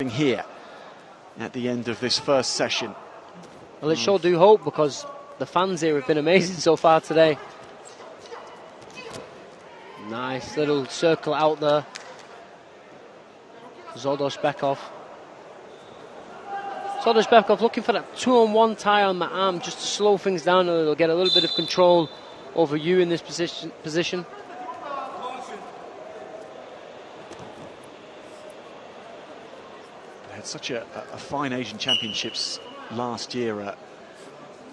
coming here at the end of this first session. Well, it sure do hope, because the fans here have been amazing so far today. Nice little circle out there. Žoldošbekov. Žoldošbekov looking for that 2-on-1 tie on the arm just to slow things down a little, get a little bit of control over you in this position. They had such a fine Asian Championships last year at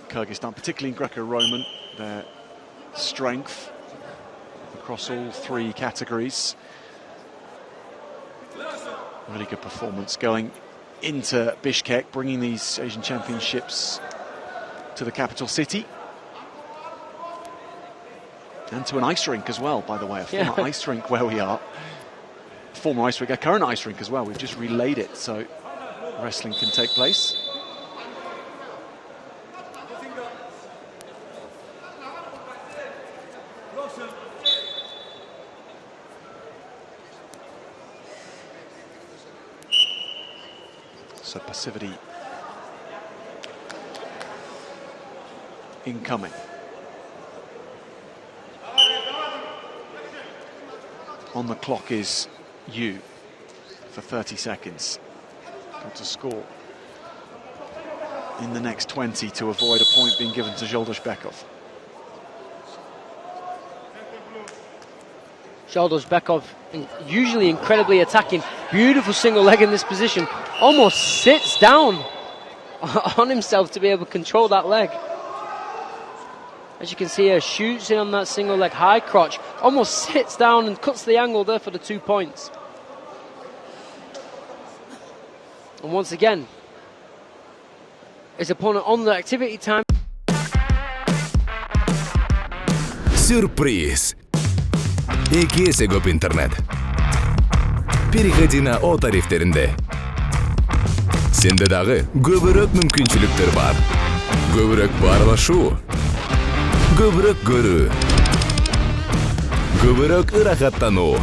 Kyrgyzstan, particularly in Greco-Roman. Their strength across all three categories. Really good performance going into Bishkek, bringing these Asian Championships to the capital city. And to an ice rink as well, by the way, a former ice rink where we are. Former ice rink, a current ice rink as well. We've just relayed it, so wrestling can take place. So passivity incoming. On the clock is Yu for 30 seconds. Got to score in the next 20 to avoid a point being given to Žoldošbekov. Žoldošbekov, usually incredibly attacking. Beautiful single leg in this position. Almost sits down on himself to be able to control that leg. As you can see here, shoots in on that single leg, high crotch, almost sits down and cuts the angle there for the 2 points. And once again, his opponent on the activity time. Сюрприз! Экесе көп интернет. Переходи на О тарифтеринде. Сенде дагы көбүрөөк мүмкүнчүлүктөр бар. Көбүрөөк баарлашуу. Көбүрөөк көрүү. Көбүрөөк ырахаттануу.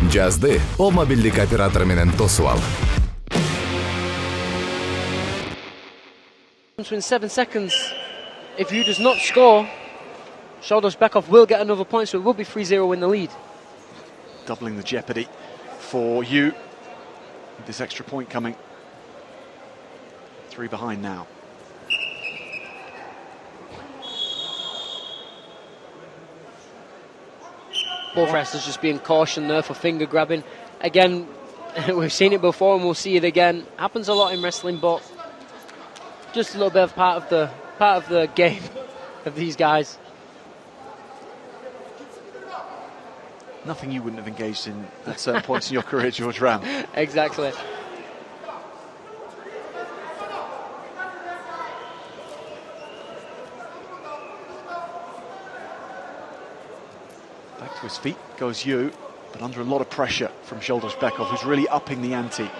Жазды О мобилдик оператор менен тосуп ал. In 7 seconds, if Yu does not score, Žoldošbekov will get another point, so it will be 3-0 in the lead. Doubling the jeopardy for Yu. With this extra point coming. 3 behind now. Both wrestlers just being cautioned there for finger grabbing. Again, we've seen it before and we'll see it again. Happens a lot in wrestling, but just a little bit of part of the game of these guys. Nothing you wouldn't have engaged in at certain points in your career, George Ram. Exactly. Back to his feet goes Yu, but under a lot of pressure from Žoldošbekov, who's really upping the ante.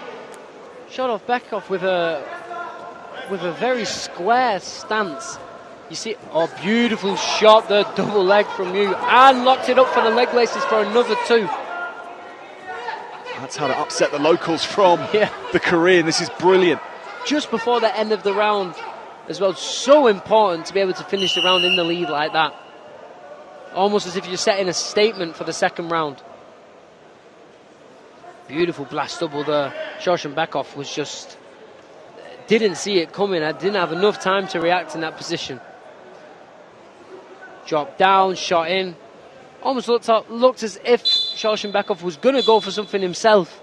Žoldošbekov with a very square stance. You see, oh, beautiful shot, the double leg from Yu, and locked it up for the leg laces for another 2. That's how to upset the locals from the Korean. This is brilliant. Just before the end of the round as well. So important to be able to finish the round in the lead like that. Almost as if you're setting a statement for the second round. Beautiful blast double there. Žoldošbekov was just... didn't see it coming. I didn't have enough time to react in that position. Dropped down, shot in. Almost looked as if Žoldošbekov was going to go for something himself.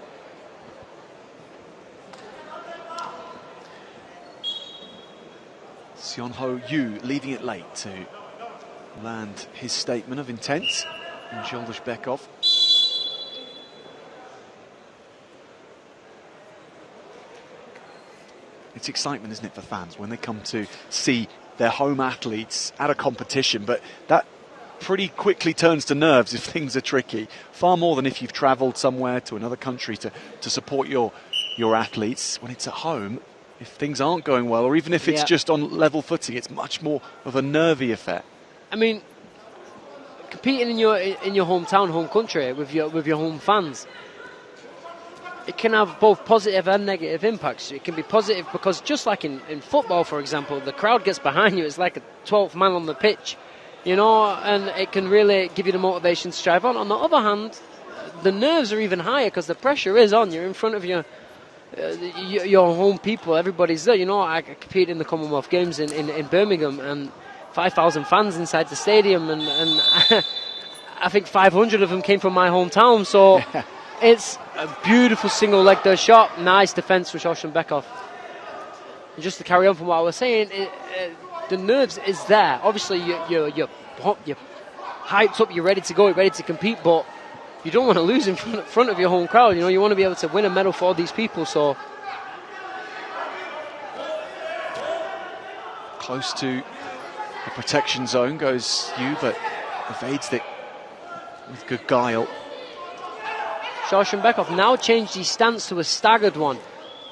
Soenhou Yu leaving it late to land his statement of intent. And Žoldošbekov. It's excitement, isn't it, for fans when they come to see their home athletes at a competition, but that pretty quickly turns to nerves if things are tricky, far more than if you've travelled somewhere to another country to support your athletes. When it's at home, if things aren't going well, or even if it's just on level footing, it's much more of a nervy affair. I mean, competing in your hometown, home country with your home fans, it can have both positive and negative impacts. It can be positive because just like in football, for example, the crowd gets behind you. It's like a 12th man on the pitch, you know, and it can really give you the motivation to strive on. On the other hand, the nerves are even higher because the pressure is on. You're in front of your home people. Everybody's there. You know, I competed in the Commonwealth Games in Birmingham, and 5,000 fans inside the stadium, and I think 500 of them came from my hometown. So it's a beautiful single leg there shot. Nice defence from Joldosbekov. And just to carry on from what I was saying, the nerves is there. Obviously, you're hyped up, you're ready to go, you're ready to compete, but you don't want to lose in front of your home crowd. You know, you want to be able to win a medal for all these people. So close to the protection zone goes Yu, but evades it with good guile. Joldosbekov now changed his stance to a staggered one.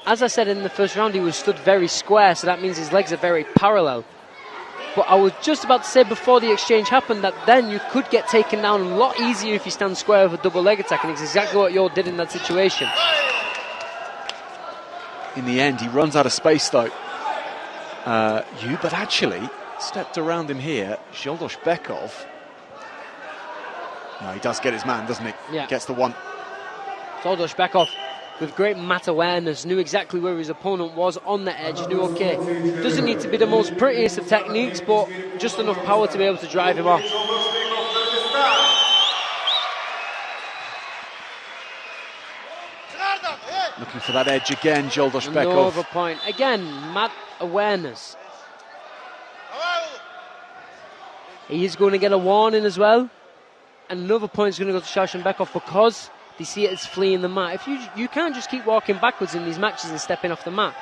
As I said in the first round, he was stood very square, so that means his legs are very parallel. But I was just about to say before the exchange happened that then you could get taken down a lot easier if you stand square with a double leg attack, and it's exactly what Yor did in that situation. In the end, he runs out of space though, Yu, but actually stepped around him here. Joldosbekov. No, he does get his man, doesn't he? Yeah. Gets the one. Joldosbekov, with great mat awareness, knew exactly where his opponent was on the edge, knew, okay, doesn't need to be the most prettiest of techniques, but just enough power to be able to drive him off. Looking for that edge again, Joldosbekov. Another point. Again, mat awareness. He is going to get a warning as well. And another point is going to go to Joldosbekov because they see it as fleeing the mat. If you can't just keep walking backwards in these matches and stepping off the mat.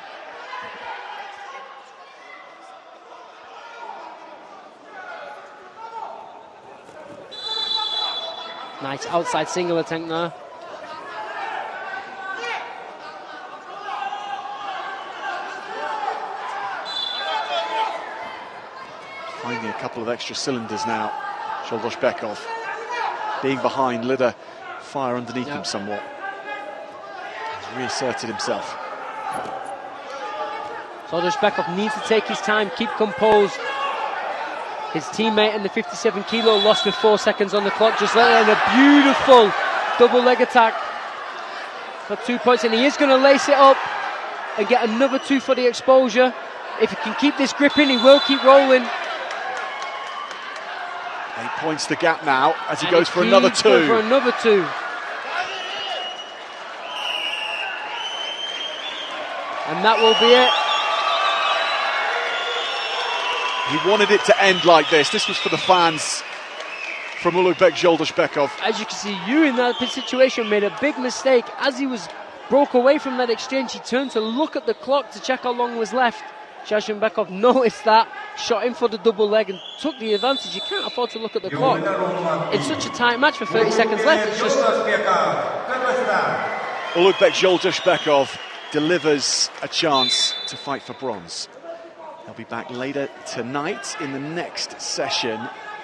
Nice outside single attempt there. Finding a couple of extra cylinders now, Joldosbekov. Being behind, lit a fire underneath him somewhat. He's reasserted himself. Joldosbekov needs to take his time, keep composed. His teammate in the 57 kilo lost with 4 seconds on the clock, just letting a beautiful double leg attack for 2 points, and he is going to lace it up and get another 2 for the exposure. If he can keep this grip in, he will keep rolling. 8 points the gap now as he goes for another 2. For another 2. And that will be it. He wanted it to end like this. This was for the fans from Ulukbek Joldosbekov. As you can see, Yu in that situation made a big mistake. As he broke away from that exchange, he turned to look at the clock to check how long was left. Joldosbekov noticed that, shot in for the double leg and took the advantage. You can't afford to look at the clock. It's such a tight match with 30 seconds left. It's just... Ulukbek Joldosbekov delivers a chance to fight for bronze. They'll be back later tonight in the next session.